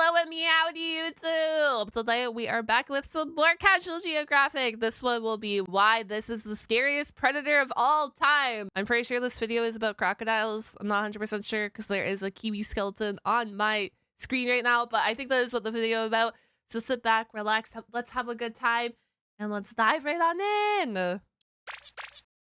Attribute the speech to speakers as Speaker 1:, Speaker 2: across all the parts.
Speaker 1: Hello and meowdy YouTube! Today we are back with some more casual geographic. This one will be why this is the scariest predator of all time. I'm pretty sure this video is about crocodiles. I'm not 100% sure because there is a kiwi skeleton on my screen right now, but I think that is what the video is about. So sit back, relax, let's have a good time, and let's dive right on in.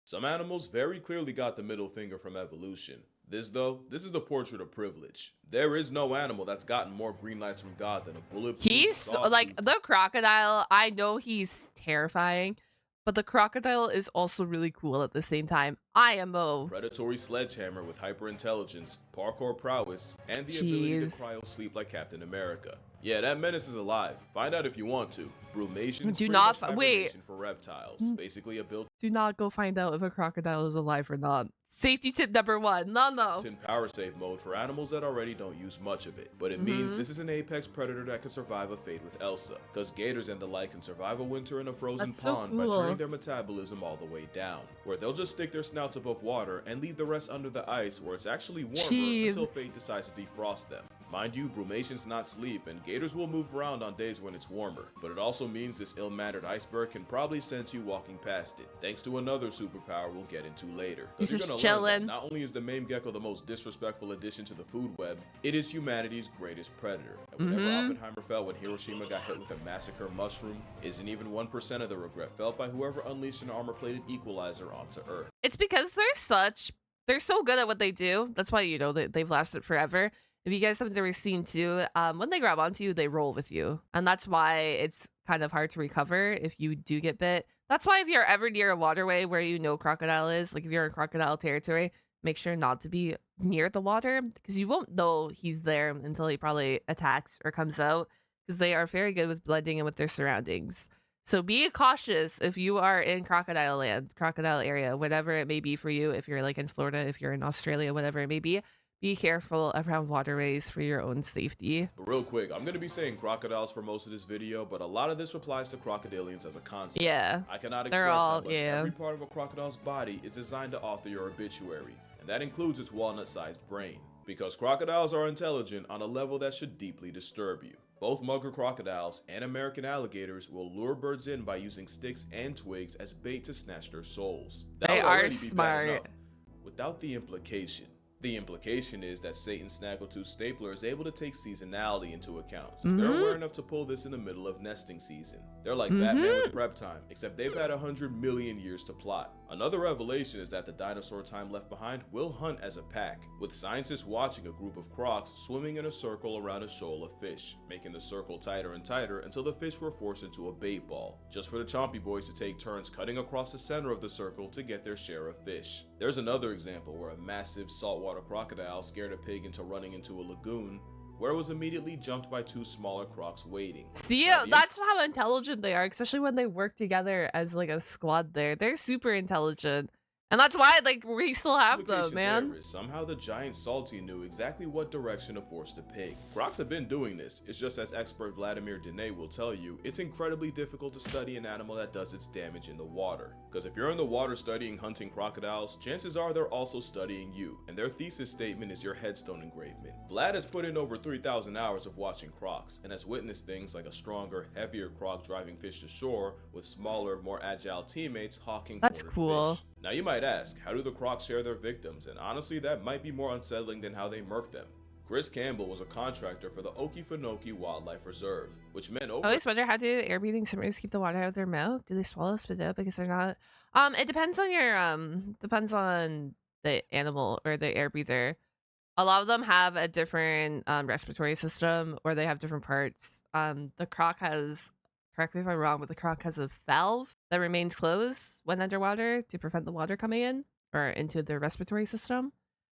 Speaker 2: Some animals very clearly got the middle finger from evolution. This is the portrait of privilege. There is no animal that's gotten more green lights from God than a bulletproof.
Speaker 1: He's like the crocodile. I know he's terrifying, but the crocodile is also really cool at the same time. IMO.
Speaker 2: Predatory sledgehammer with hyperintelligence, parkour prowess, and the ability to cryo sleep like Captain America. Yeah, that menace is alive. Find out if you want to. Brumations
Speaker 1: do not wait
Speaker 2: for reptiles. Basically a built.
Speaker 1: Do not go find out if a crocodile is alive or not. Safety tip number 1. No.
Speaker 2: In power save mode for animals that already don't use much of it. But it means this is an apex predator that can survive a fate with Elsa. Because gators and the like can survive a winter in a frozen pond by turning their metabolism all the way down. Where they'll just stick their snouts above water and leave the rest under the ice where it's actually warmer until fate decides to defrost them. Mind you, brumations not sleep, and gators will move around on days when it's warmer. But it also means this ill-mannered iceberg can probably sense you walking past it, thanks to another superpower we'll get into later.
Speaker 1: He's just chilling.
Speaker 2: Not only is the mame gecko the most disrespectful addition to the food web, it is humanity's greatest predator. And whatever Oppenheimer felt when Hiroshima got hit with a massacre mushroom isn't even 1% of the regret felt by whoever unleashed an armor-plated equalizer onto Earth.
Speaker 1: It's because they're so good at what they do. That's why, you know, they've lasted forever. If you guys haven't ever seen too, when they grab onto you, they roll with you. And that's why it's kind of hard to recover if you do get bit. That's why if you're ever near a waterway where you know crocodile is, like if you're in crocodile territory, make sure not to be near the water because you won't know he's there until he probably attacks or comes out because they are very good with blending in with their surroundings. So be cautious if you are in crocodile land, crocodile area, whatever it may be for you. If you're like in Florida, if you're in Australia, whatever it may be careful around waterways for your own safety.
Speaker 2: But real quick, I'm going to be saying crocodiles for most of this video, but a lot of this applies to crocodilians as a concept.
Speaker 1: Yeah.
Speaker 2: I cannot express how much every part of a crocodile's body is designed to author your obituary, and that includes its walnut-sized brain. Because crocodiles are intelligent on a level that should deeply disturb you. Both mugger crocodiles and American alligators will lure birds in by using sticks and twigs as bait to snatch their souls.
Speaker 1: They are smart.
Speaker 2: Without the implication. The implication is that Satan's Snaggletooth stapler is able to take seasonality into account, since they're aware enough to pull this in the middle of nesting season. They're like Batman with prep time, except they've had 100 million years to plot. Another revelation is that the dinosaur time left behind will hunt as a pack, with scientists watching a group of crocs swimming in a circle around a shoal of fish, making the circle tighter and tighter until the fish were forced into a bait ball, just for the chompy boys to take turns cutting across the center of the circle to get their share of fish. There's another example where a massive saltwater crocodile scared a pig into running into a lagoon, where it was immediately jumped by 2 smaller crocs waiting.
Speaker 1: See, that's how intelligent they are, especially when they work together as like a squad there. They're super intelligent. And that's why, like, we still have them, man.
Speaker 2: Somehow the giant salty knew exactly what direction to force the pig. Crocs have been doing this. It's just, as expert Vladimir Dene will tell you, it's incredibly difficult to study an animal that does its damage in the water. Because if you're in the water studying hunting crocodiles, chances are they're also studying you. And their thesis statement is your headstone engravement. Vlad has put in over 3,000 hours of watching crocs, and has witnessed things like a stronger, heavier croc driving fish to shore, with smaller, more agile teammates hawking
Speaker 1: That's cool.
Speaker 2: fish. Now you might ask, how do the crocs share their victims? And honestly, that might be more unsettling than how they murk them. Chris Campbell was a contractor for the Okefenokee Wildlife Reserve, which meant I
Speaker 1: always wonder, how do air-breathing swimmers keep the water out of their mouth? Do they swallow, spit it out because they're not? It depends on your depends on the animal or the air breather. A lot of them have a different respiratory system, or they have different parts. The croc has, correct me if I'm wrong, but the croc has a valve that remains closed when underwater to prevent the water coming in or into their respiratory system.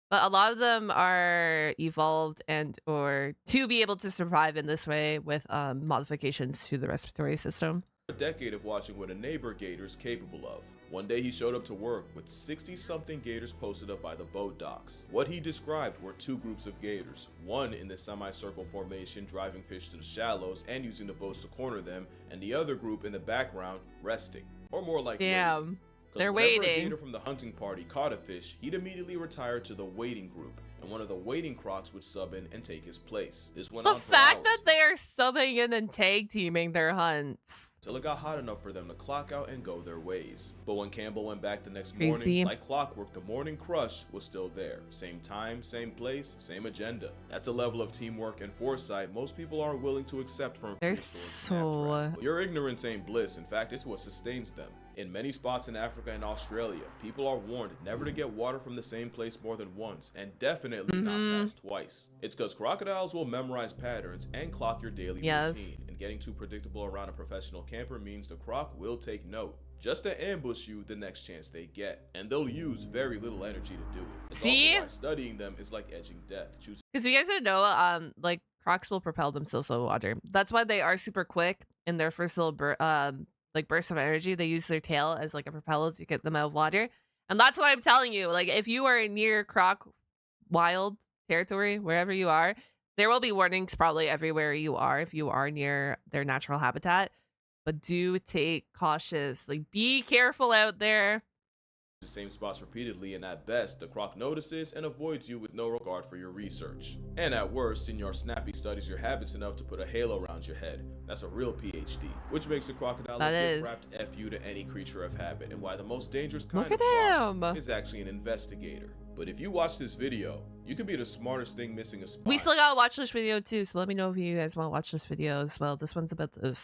Speaker 1: But a lot of them are evolved or to be able to survive in this way with modifications to the respiratory system.
Speaker 2: A decade of watching what a neighbor gator is capable of. One day he showed up to work with 60-something gators posted up by the boat docks. What he described were 2 groups of gators, one in the semicircle formation driving fish to the shallows and using the boats to corner them, and the other group in the background resting, or more like
Speaker 1: damn,
Speaker 2: they're waiting. Whenever a gator from the hunting party caught a fish, he'd immediately retire to the waiting group, and one of the waiting crocs would sub in and take his place. This went
Speaker 1: The
Speaker 2: on for
Speaker 1: fact
Speaker 2: hours,
Speaker 1: that they are subbing in and tag teaming their hunts.
Speaker 2: till it got hot enough for them to clock out and go their ways. But when Campbell went back the next
Speaker 1: Crazy.
Speaker 2: morning, like clockwork, the morning crush was still there. Same time, same place, same agenda. That's a level of teamwork and foresight most people aren't willing to accept from a
Speaker 1: They're
Speaker 2: prehistoric
Speaker 1: so-
Speaker 2: snapshot. But your ignorance ain't bliss. In fact, it's what sustains them. In many spots in Africa and Australia, people are warned never to get water from the same place more than once, and definitely not past twice. It's because crocodiles will memorize patterns and clock your daily routine, and getting too predictable around a professional camper means the croc will take note, just to ambush you the next chance they get, and they'll use very little energy to do it. It's also why studying them is like edging death. Choose
Speaker 1: Because you guys didn't know, like crocs will propel themselves out of water. That's why they are super quick in their first little burst of energy. They use their tail as like a propeller to get them out of water. And that's what I'm telling you. Like if you are near croc wild territory, wherever you are, there will be warnings probably everywhere you are if you are near their natural habitat. But do take cautious. Like be careful out there.
Speaker 2: the same spots repeatedly, and at best, the croc notices and avoids you with no regard for your research. And at worst, Senor Snappy studies your habits enough to put a halo around your head. That's a real PhD, which makes the crocodile a gift-wrapped FU to any creature of habit, and why the most dangerous kind of croc is actually an investigator. But if you watch this video, you could be the smartest thing missing a spine.
Speaker 1: We still gotta watch this video too, so let me know if you guys want to watch this video as well. This one's about the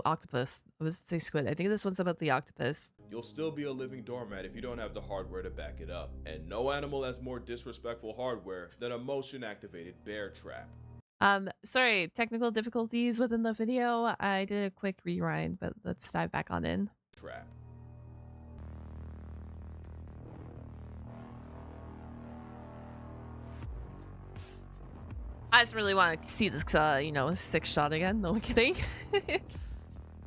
Speaker 1: octopus. I was to say squid. I think this one's about the octopus.
Speaker 2: You'll still be a living doormat if you don't have the hardware to back it up. And no animal has more disrespectful hardware than a motion-activated bear trap.
Speaker 1: Sorry, technical difficulties within the video. I did a quick rewind, but let's dive back on in.
Speaker 2: Trap.
Speaker 1: I just really want to see this, you know, 6-shot again. No, I'm kidding.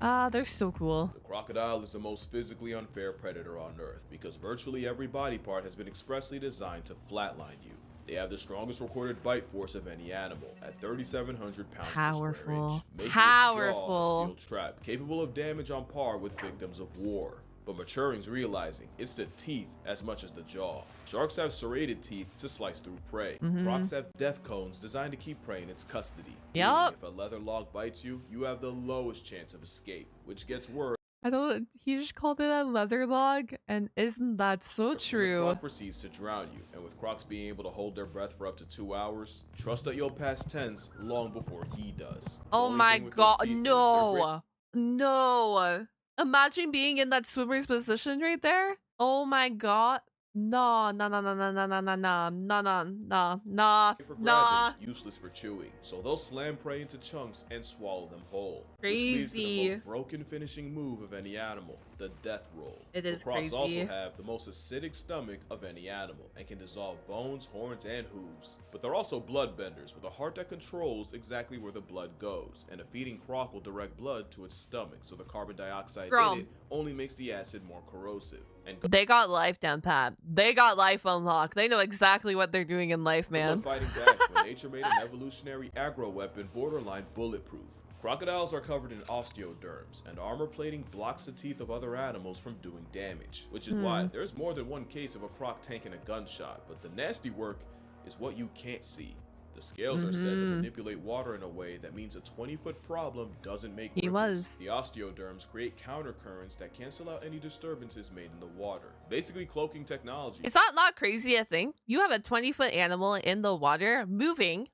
Speaker 1: They're so cool.
Speaker 2: The crocodile is the most physically unfair predator on Earth because virtually every body part has been expressly designed to flatline you. They have the strongest recorded bite force of any animal at 3,700 pounds per square inch, making its jaw a steel trap capable of damage on par with victims of war. But maturing's realizing it's the teeth as much as the jaw. Sharks have serrated teeth to slice through prey. Crocs have death cones designed to keep prey in its custody. Meaning if a leather log bites you, you have the lowest chance of escape, which gets worse.
Speaker 1: I don't. He just called it a leather log, and isn't that so true?
Speaker 2: The croc proceeds to drown you, and with crocs being able to hold their breath for up to 2 hours, trust that you'll pass tense long before he does.
Speaker 1: Oh my god, no, no. Imagine being in that swimmer's position right there. Oh my god. No, no, no, no, no, no, no, no, no, no, no, no, no.
Speaker 2: Useless for chewing, so they'll slam prey into chunks and swallow them whole.
Speaker 1: Crazy.
Speaker 2: Which leads to the most broken finishing move of any animal, the death roll.
Speaker 1: It is
Speaker 2: crocs
Speaker 1: crazy.
Speaker 2: also have the most acidic stomach of any animal and can dissolve bones, horns, and hooves. But they're also bloodbenders with a heart that controls exactly where the blood goes, and a feeding croc will direct blood to its stomach, so the carbon dioxide in it only makes the acid more corrosive. And
Speaker 1: they got life down pat. They got life unlocked. They know exactly what they're doing in life, man.
Speaker 2: Fighting back when nature made an evolutionary aggro weapon borderline bulletproof. Crocodiles are covered in osteoderms, and armor plating blocks the teeth of other animals from doing damage, which is why there's more than one case of a croc tanking a gunshot, but the nasty work is what you can't see. The scales are said to manipulate water in a way that means a 20-foot problem doesn't make ripples. The osteoderms create countercurrents that cancel out any disturbances made in the water, basically cloaking technology.
Speaker 1: Is that not crazy a thing? You have a 20-foot animal in the water, moving,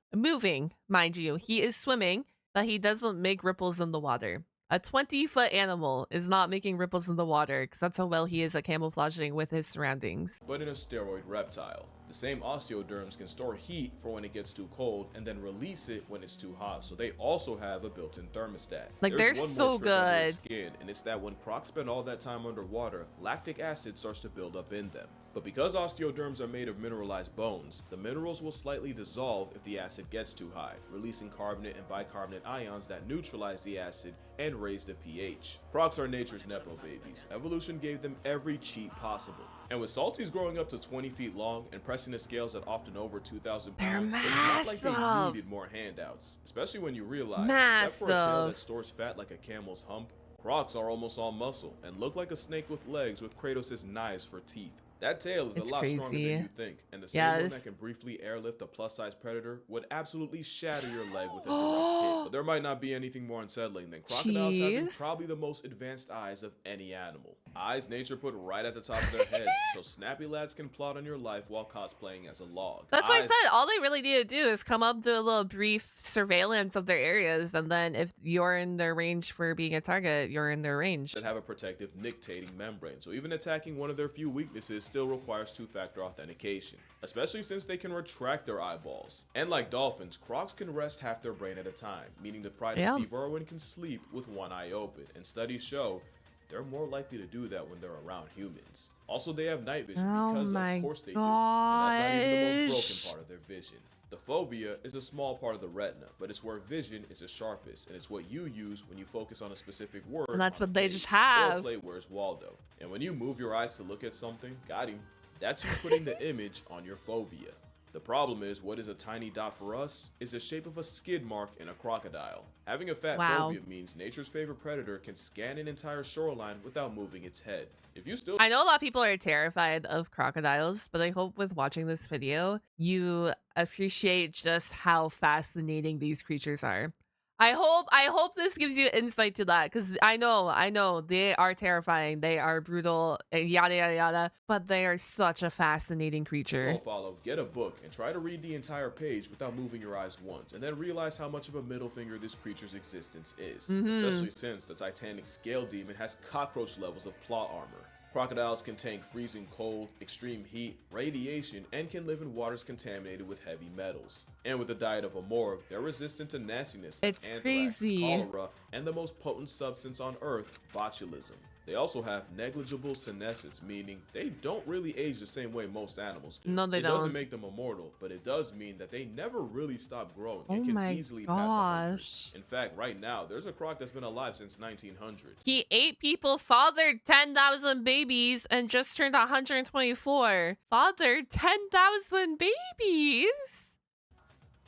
Speaker 1: mind you. He is swimming, but he doesn't make ripples in the water. A 20-foot animal is not making ripples in the water because that's how well he is at camouflaging with his surroundings.
Speaker 2: But in a steroid reptile. The same osteoderms can store heat for when it gets too cold and then release it when it's too hot, so they also have a built-in thermostat.
Speaker 1: Like,
Speaker 2: There's
Speaker 1: they're
Speaker 2: one
Speaker 1: so
Speaker 2: more trick under their
Speaker 1: good.
Speaker 2: skin, and it's that when crocs spend all that time underwater, lactic acid starts to build up in them. But because osteoderms are made of mineralized bones, the minerals will slightly dissolve if the acid gets too high, releasing carbonate and bicarbonate ions that neutralize the acid and raise the pH. Crocs are nature's nepo babies. Evolution gave them every cheat possible. And with salties growing up to 20 feet long and pressing the scales at often over 2,000 pounds, it's not like they needed more handouts. Especially when you realize, except for a tail that stores fat like a camel's hump, crocs are almost all muscle and look like a snake with legs with Kratos' knives for teeth. That tail is a
Speaker 1: It's
Speaker 2: lot stronger than
Speaker 1: crazy.
Speaker 2: you think, and the same one that
Speaker 1: Yes.
Speaker 2: can briefly airlift a plus-size predator would absolutely shatter your leg with a direct hit. But there might not be anything more unsettling than crocodiles having probably
Speaker 1: Jeez.
Speaker 2: the most advanced eyes of any animal. Eyes nature put right at the top of their heads, so snappy lads can plot on your life while cosplaying as a log.
Speaker 1: That's what I
Speaker 2: Eyes
Speaker 1: said. All they really need to do is come up, do a little brief surveillance of their areas, and then if you're in their range for being a target, you're in their range.
Speaker 2: that have a protective nictating membrane, so even attacking one of their few weaknesses still requires two-factor authentication, especially since they can retract their eyeballs. And like dolphins, crocs can rest half their brain at a time, meaning the pride of Steve Irwin can sleep with one eye open, and studies show they're more likely to do that when they're around humans. Also, they have night vision because of course they do, and that's not even the most broken part of their vision. The fovea is a small part of the retina, but it's where vision is the sharpest, and it's what you use when you focus on a specific word.
Speaker 1: And that's
Speaker 2: on
Speaker 1: what
Speaker 2: a
Speaker 1: they
Speaker 2: page,
Speaker 1: just
Speaker 2: or
Speaker 1: have.
Speaker 2: play Where's Waldo. And when you move your eyes to look at something, got him. That's you putting the image on your fovea. The problem is, what is a tiny dot for us is the shape of a skid mark in a crocodile. Having a fat fovea means nature's favorite predator can scan an entire shoreline without moving its head. If you still
Speaker 1: I know a lot of people are terrified of crocodiles, but I hope with watching this video, you appreciate just how fascinating these creatures are. I hope this gives you insight to that, because I know they are terrifying, they are brutal, yada yada yada, but they are such a fascinating creature.
Speaker 2: don't follow, get a book and try to read the entire page without moving your eyes once, and then realize how much of a middle finger this creature's existence is, especially since the Titanic scale demon has cockroach levels of plot armor. Crocodiles can tank freezing cold, extreme heat, radiation, and can live in waters contaminated with heavy metals. And with a diet of a morgue, they're resistant to nastiness like anthrax,
Speaker 1: crazy.
Speaker 2: cholera, and the most potent substance on Earth, botulism. They also have negligible senescence, meaning they don't really age the same way most animals do.
Speaker 1: No, they
Speaker 2: It doesn't
Speaker 1: don't.
Speaker 2: make them immortal, but it does mean that they never really stop growing
Speaker 1: Oh
Speaker 2: and can
Speaker 1: my
Speaker 2: easily pass 100.
Speaker 1: gosh.
Speaker 2: In fact, right now, there's a croc that's been alive since 1900.
Speaker 1: He ate people, fathered 10,000 babies, and just turned 124. Fathered 10,000 babies.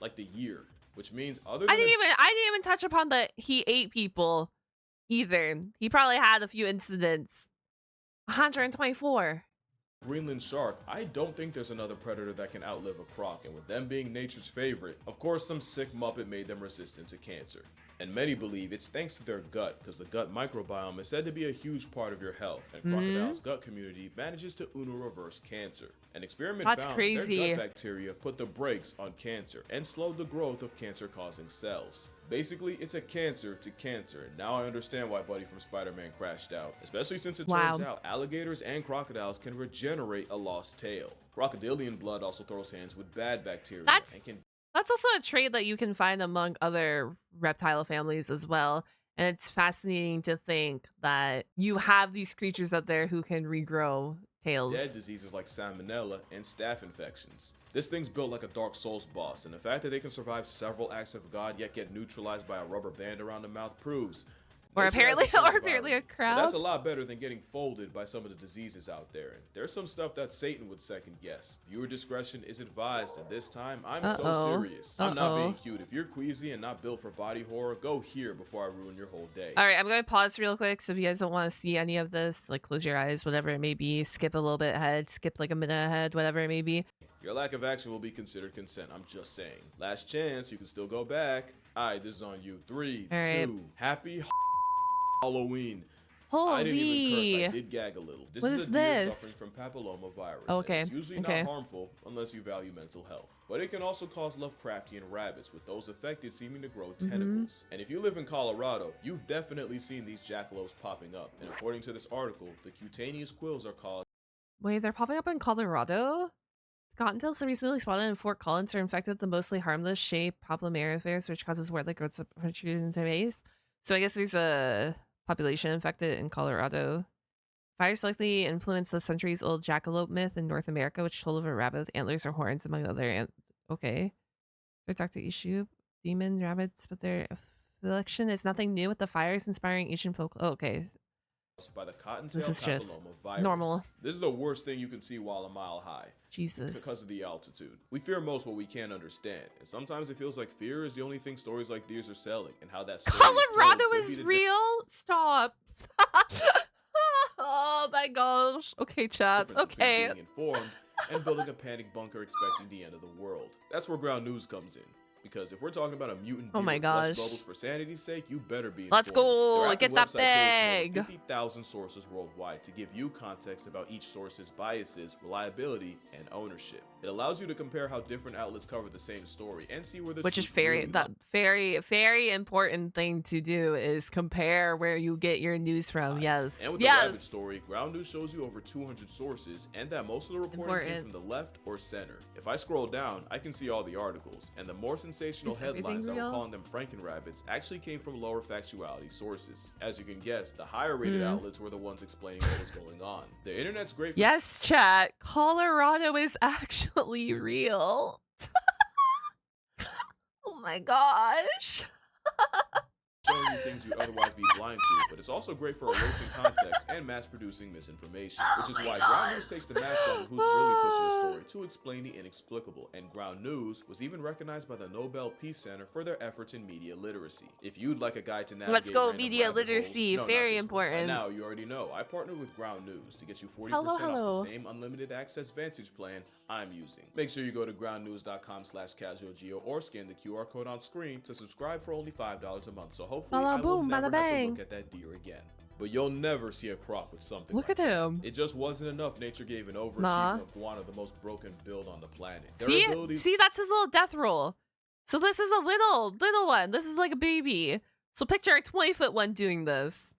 Speaker 2: Like the year, which means other
Speaker 1: I
Speaker 2: than
Speaker 1: didn't even touch upon the he ate people either. He probably had a few incidents. 124.
Speaker 2: Greenland shark, I don't think there's another predator that can outlive a croc, and with them being nature's favorite, of course some sick muppet made them resistant to cancer. And many believe it's thanks to their gut, because the gut microbiome is said to be a huge part of your health, and crocodile's gut community manages to reverse cancer. An experiment found their gut bacteria put the brakes on cancer and slowed the growth of cancer-causing cells. Basically, it's a cancer to cancer, and now I understand why Buddy from Spider-Man crashed out, especially since it turns out alligators and crocodiles can regenerate a lost tail. Crocodilian blood also throws hands with bad bacteria and can
Speaker 1: That's also a trait that you can find among other reptile families as well. And it's fascinating to think that you have these creatures out there who can regrow tails.
Speaker 2: dead diseases like salmonella and staph infections. This thing's built like a Dark Souls boss, and the fact that they can survive several acts of God yet get neutralized by a rubber band around the mouth proves.
Speaker 1: Or apparently a crowd.
Speaker 2: But that's a lot better than getting folded by some of the diseases out there. And there's some stuff that Satan would second guess. Viewer discretion is advised, and this time I'm so serious. I'm not being cute. If you're queasy and not built for body horror, go here before I ruin your whole day.
Speaker 1: All right, I'm going to pause real quick. So if you guys don't want to see any of this, like close your eyes, whatever it may be, skip a little bit ahead, skip like a minute ahead, whatever it may be.
Speaker 2: Your lack of action will be considered consent. I'm just saying. Last chance, you can still go back. All right, this is on you. 3, 2, happy Halloween.
Speaker 1: Holy.
Speaker 2: I didn't even curse. I did gag a little. This is a deer suffering from papillomavirus.
Speaker 1: Okay.
Speaker 2: It's usually not harmful unless you value mental health. But it can also cause Lovecraftian rabbits, with those affected seeming to grow tentacles. And if you live in Colorado, you've definitely seen these jackalopes popping up. And according to this article, the cutaneous quills are caused.
Speaker 1: Wait, they're popping up in Colorado? Cottontails are recently spotted in Fort Collins are infected with the mostly harmless shape papillomavirus, which causes wart-like growths of protrude into maize. So I guess there's a population infected in Colorado. Virus likely influenced the centuries-old jackalope myth in North America, which told of a rabbit with antlers or horns, among other okay. Their Dr. Issue, demon rabbits, but their affliction is nothing new with the fires inspiring ancient folk. Oh, okay.
Speaker 2: By the cottontail
Speaker 1: This is just
Speaker 2: papillomavirus.
Speaker 1: normal.
Speaker 2: This is the worst thing you can see while a mile high.
Speaker 1: Jesus.
Speaker 2: Because of the altitude. We fear most what we can't understand, and sometimes it feels like fear is the only thing stories like these are selling, and how that story
Speaker 1: Colorado is real? Stop. Oh my gosh. Okay, chat.
Speaker 2: Difference between
Speaker 1: Okay.
Speaker 2: being informed and building a panic bunker expecting the end of the world. That's where ground news comes in. Because if we're talking about a mutant
Speaker 1: Oh
Speaker 2: deer
Speaker 1: my
Speaker 2: with flesh
Speaker 1: gosh.
Speaker 2: bubbles for sanity's sake, you better be informed.
Speaker 1: Let's go.
Speaker 2: Their
Speaker 1: Get
Speaker 2: active
Speaker 1: that
Speaker 2: website pulls more
Speaker 1: bag.
Speaker 2: than 50,000 sources worldwide to give you context about each source's biases, reliability, and ownership. It allows you to compare how different outlets cover the same story and see where the
Speaker 1: Which is
Speaker 2: truth really
Speaker 1: very important thing to do is compare where you get your news from.
Speaker 2: lies.
Speaker 1: Yes.
Speaker 2: And with the rabbit story, ground news shows you over 200 sources and that most of the reporting came from the left or center. If I scroll down, I can see all the articles, and the more sensational headlines that were calling them Frankenrabbits actually came from lower factuality sources. As you can guess, the higher rated outlets were the ones explaining what was going on. The internet's great for—
Speaker 1: Yes, chat. Colorado is actually real. Oh my gosh.
Speaker 2: showing you things you'd otherwise be blind to, but it's also great for erasing context and mass-producing misinformation, which is why Ground News takes the mask off of who's really pushing a story to explain the inexplicable, and Ground News was even recognized by the Nobel Peace Center for their efforts in media literacy. If you'd like a guide to navigate
Speaker 1: Let's go,
Speaker 2: random
Speaker 1: media
Speaker 2: rabbit
Speaker 1: literacy,
Speaker 2: holes,
Speaker 1: very
Speaker 2: not this one.
Speaker 1: important.
Speaker 2: By now, you already know, I partnered with Ground News to get you 40%
Speaker 1: Hello.
Speaker 2: off the same unlimited access Vantage plan I'm using. Make sure you go to groundnews.com/casualgeo or scan the QR code on screen to subscribe for only $5 a month. So hopefully I will never have to look at that deer again. But you'll never see a croc with something
Speaker 1: Look
Speaker 2: like
Speaker 1: at
Speaker 2: that.
Speaker 1: him.
Speaker 2: It just wasn't enough. Nature gave an overachieving iguana the most broken build on the planet.
Speaker 1: See, that's his little death roll. So this is a little one. This is like a baby. So picture a 20-foot one doing this.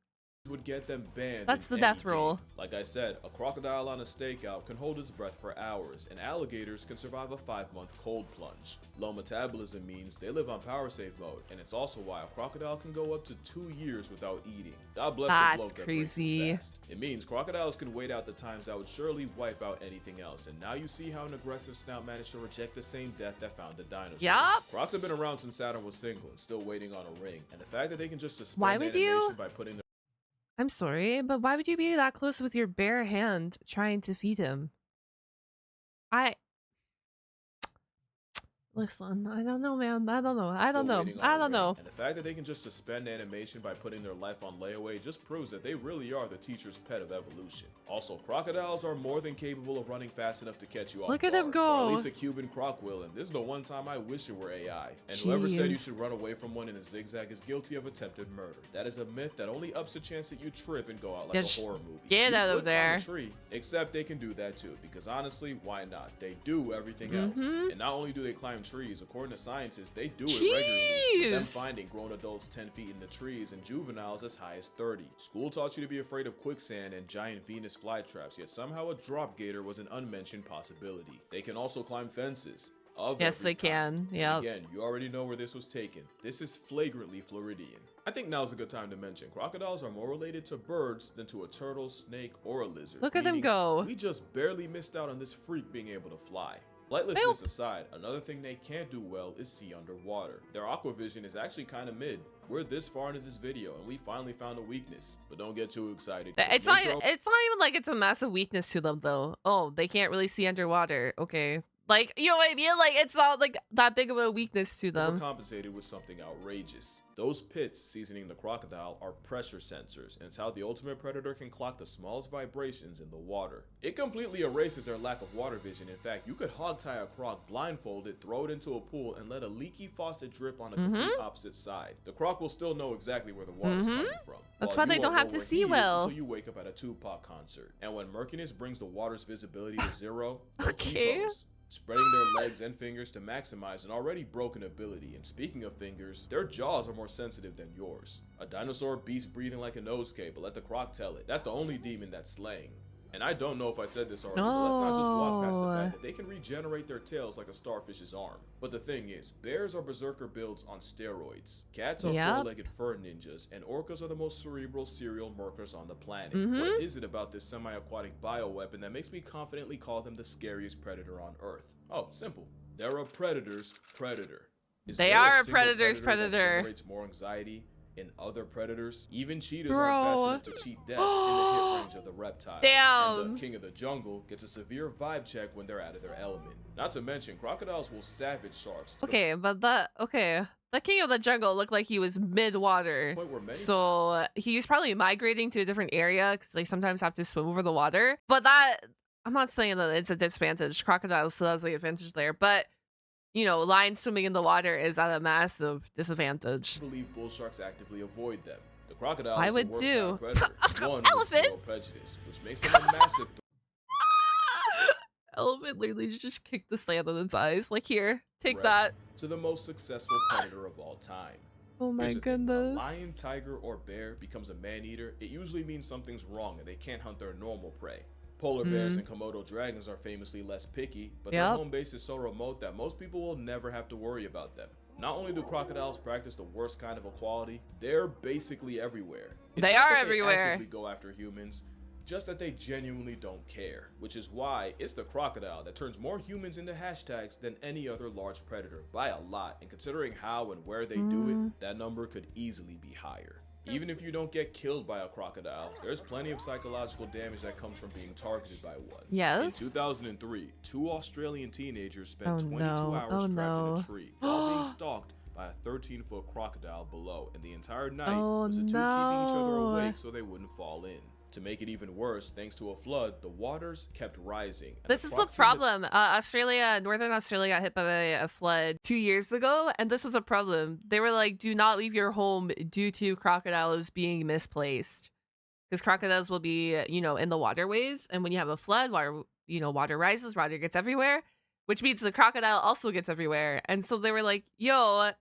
Speaker 2: Would get them banned.
Speaker 1: That's the
Speaker 2: in
Speaker 1: death
Speaker 2: any
Speaker 1: roll.
Speaker 2: game. Like I said, a crocodile on a stakeout can hold its breath for hours, and alligators can survive a 5-month cold plunge. Low metabolism means they live on power save mode, and it's also why a crocodile can go up to 2 years without eating. God bless the bloke that breaks his fast. It means crocodiles can wait out the times that would surely wipe out anything else, and now you see how an aggressive snout managed to reject the same death that found the dinosaurs.
Speaker 1: Yup.
Speaker 2: Crocs have been around since Saturn was single and still waiting on a ring, and the fact that they can just suspend animation by putting their—
Speaker 1: I'm sorry, but why would you be that close with your bare hand trying to feed him? Listen, I don't know, man. I don't know. I don't know.
Speaker 2: And the fact that they can just suspend animation by putting their life on layaway just proves that they really are the teacher's pet of evolution. Also, crocodiles are more than capable of running fast enough to catch you off guard.
Speaker 1: Look at him go.
Speaker 2: Or at least a Cuban croc will, and this is the one time I wish it were AI. And whoever said you should run away from one in a zigzag is guilty of attempted murder. That is a myth that only ups the chance that you trip and go out like a horror movie.
Speaker 1: Get out of there.
Speaker 2: Tree, except they can do that too, because honestly, why not? They do everything else. And not only do they climb trees, according to scientists, they do it regularly. With them finding grown adults 10 feet in the trees and juveniles as high as 30. School taught you to be afraid of quicksand and giant Venus flytraps, yet somehow a drop gator was an unmentioned possibility. They can also climb fences.
Speaker 1: Yes, they can. Yeah.
Speaker 2: Again, you already know where this was taken. This is flagrantly Floridian. I think now's a good time to mention crocodiles are more related to birds than to a turtle, snake, or a lizard.
Speaker 1: Look at them go.
Speaker 2: We just barely missed out on this freak being able to fly. Lightlessness aside, another thing they can't do well is see underwater. Their aquavision is actually kind of mid. We're this far into this video and we finally found a weakness. But don't get too excited.
Speaker 1: It's not even like it's a massive weakness to them though. Oh, they can't really see underwater. Okay. Like, you know what I mean? Like, it's not like that big of a weakness to them.
Speaker 2: Compensated with something outrageous. Those pits seasoning the crocodile are pressure sensors, and it's how the ultimate predator can clock the smallest vibrations in the water. It completely erases their lack of water vision. In fact, you could hogtie a croc blindfolded, throw it into a pool, and let a leaky faucet drip on a complete opposite side. The croc will still know exactly where the water's coming from.
Speaker 1: That's why they don't have to see well.
Speaker 2: Until you wake up at a Tupac concert. And when murkiness brings the water's visibility to zero,
Speaker 1: okay.
Speaker 2: Spreading their legs and fingers to maximize an already broken ability. And speaking of fingers, their jaws are more sensitive than yours. A dinosaur beast breathing like a nosecap, but let the croc tell it. That's the only demon that's slaying. And I don't know if I said this already, but let's not just walk past the fact that they can regenerate their tails like a starfish's arm. But the thing is, bears are berserker builds on steroids. Cats are four-legged fur ninjas, and orcas are the most cerebral serial murkers on the planet. What is it about this semi-aquatic bioweapon that makes me confidently call them the scariest predator on Earth? Oh, simple. They're a predator's predator.
Speaker 1: They are a predator's predator.
Speaker 2: That generates more anxiety in other predators. Even cheetahs aren't fast enough to cheat death in the hit range of the reptile.
Speaker 1: Damn.
Speaker 2: And the king of the jungle gets a severe vibe check when they're out of their element. Not to mention, crocodiles will savage sharks.
Speaker 1: The king of the jungle looked like he was mid-water. So he's probably migrating to a different area because they sometimes have to swim over the water. But that, I'm not saying that it's a disadvantage. Crocodiles still has the advantage there. But, you know, lions swimming in the water is at a massive disadvantage.
Speaker 2: I believe bull sharks actively avoid them. The crocodile
Speaker 1: I
Speaker 2: is
Speaker 1: would
Speaker 2: the worst
Speaker 1: too.
Speaker 2: kind of predator. One with
Speaker 1: Elephant?
Speaker 2: zero prejudice, which makes them a massive
Speaker 1: Elephant literally just kicked the sand in its eyes. Like, here, take
Speaker 2: threat
Speaker 1: that.
Speaker 2: to the most successful predator of all time.
Speaker 1: Oh my
Speaker 2: Here's the thing,
Speaker 1: goodness.
Speaker 2: a lion, tiger, or bear becomes a man-eater, it usually means something's wrong and they can't hunt their normal prey. Polar bears and Komodo dragons are famously less picky, but their home base is so remote that most people will never have to worry about them. Not only do crocodiles practice the worst kind of equality, they're basically everywhere.
Speaker 1: They are everywhere.
Speaker 2: They actively go after humans, just that they genuinely don't care, which is why it's the crocodile that turns more humans into hashtags than any other large predator by a lot, and considering how and where they do it, that number could easily be higher. Even if you don't get killed by a crocodile, there's plenty of psychological damage that comes from being targeted by one.
Speaker 1: Yes.
Speaker 2: In 2003, 2 Australian teenagers spent 22
Speaker 1: no.
Speaker 2: hours trapped in a tree while being stalked by a 13-foot crocodile below, and the entire night was the two keeping each other awake so they wouldn't fall in. To make it even worse, thanks to a flood, the waters kept rising.
Speaker 1: This is the problem. Northern Australia got hit by a flood 2 years ago, and this was a problem. They were like, do not leave your home due to crocodiles being misplaced. Because crocodiles will be, you know, in the waterways, and when you have a flood, water rises, water gets everywhere, which means the crocodile also gets everywhere. And so they were like, yo,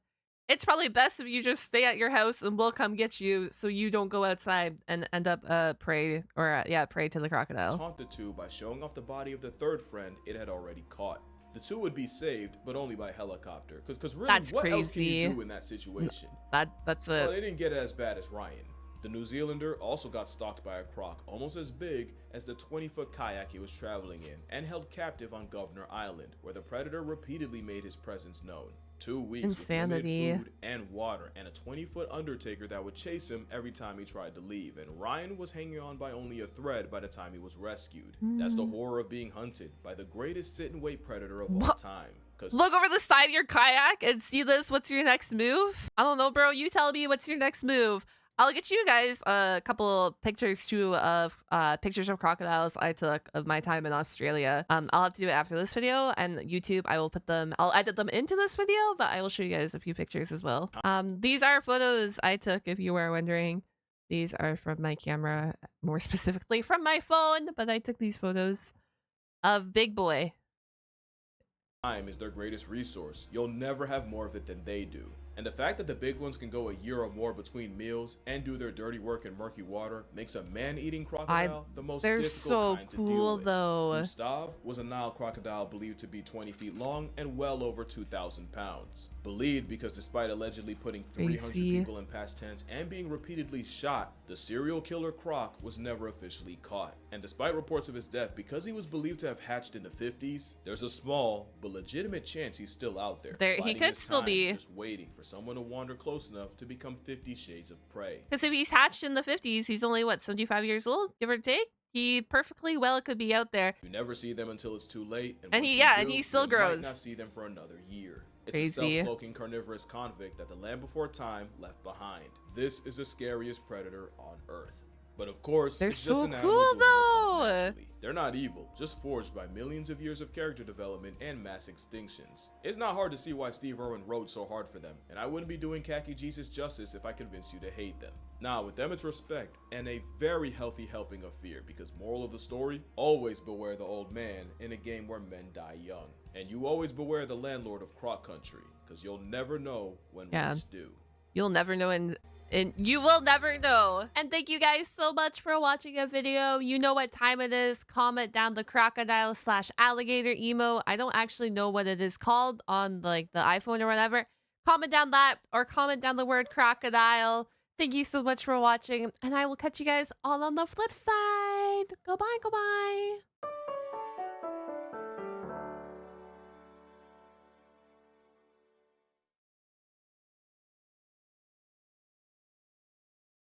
Speaker 1: it's probably best if you just stay at your house and we'll come get you so you don't go outside and end up prey to the crocodile.
Speaker 2: Taunt the two by showing off the body of the third friend it had already caught. The two would be saved, but only by helicopter. Because really,
Speaker 1: That's
Speaker 2: what
Speaker 1: crazy.
Speaker 2: else can you do in that situation?
Speaker 1: That's it.
Speaker 2: Well, they didn't get it as bad as Ryan. The New Zealander also got stalked by a croc almost as big as the 20-foot kayak he was traveling in and held captive on Governor Island, where the predator repeatedly made his presence known. 2 weeks
Speaker 1: Insanity.
Speaker 2: with limited food and water, and a 20-foot undertaker that would chase him every time he tried to leave, and Ryan was hanging on by only a thread by the time he was rescued. That's the horror of being hunted by the greatest sit-and-wait predator of all time.
Speaker 1: Look over the side of your kayak and see this. What's your next move? I don't know, bro. You tell me what's your next move. I'll get you guys a couple pictures too of pictures of crocodiles I took of my time in Australia. I'll have to do it after this video, and YouTube, I'll edit them into this video, but I will show you guys a few pictures as well. These are photos I took, if you were wondering. These are from my camera, more specifically from my phone, but I took these photos of Big Boy.
Speaker 2: Time is their greatest resource. You'll never have more of it than they do. And the fact that the big ones can go a year or more between meals and do their dirty work in murky water makes a man-eating crocodile the most difficult kind to deal with.
Speaker 1: Though.
Speaker 2: Gustav was a Nile crocodile believed to be 20 feet long and well over 2,000 pounds. Believed because despite allegedly putting 300 people in past tense and being repeatedly shot, the serial killer croc was never officially caught. And despite reports of his death, because he was believed to have hatched in the 50s, there's a small but legitimate chance he's still out there.
Speaker 1: He could still be
Speaker 2: just waiting for someone to wander close enough to become 50 Shades of Prey.
Speaker 1: Because if he's hatched in the 50s, he's only, what, 75 years old, give or take? He perfectly well could be out there.
Speaker 2: You never see them until it's too late.
Speaker 1: And he still grows.
Speaker 2: You might not see them for another year. It's
Speaker 1: Crazy.
Speaker 2: a self-cloaking carnivorous convict that the land before time left behind. This is the scariest predator on Earth. But of course,
Speaker 1: they're
Speaker 2: it's just
Speaker 1: so
Speaker 2: an animal
Speaker 1: cool
Speaker 2: doing what comes
Speaker 1: though.
Speaker 2: naturally. They're not evil, just forged by millions of years of character development and mass extinctions. It's not hard to see why Steve Irwin rode so hard for them, and I wouldn't be doing Khaki Jesus justice if I convinced you to hate them. Now, with them it's respect, and a very healthy helping of fear, because moral of the story, always beware the old man in a game where men die young. And you always beware the landlord of Croc Country, because you'll never know when rent's due.
Speaker 1: You'll never know, and you will never know. And thank you guys so much for watching a video. You know what time it is. Comment down the crocodile/alligator emo. I don't actually know what it is called on like the iPhone or whatever. Comment down that, or comment down the word crocodile. Thank you so much for watching, and I will catch you guys all on the flip side. Goodbye, goodbye.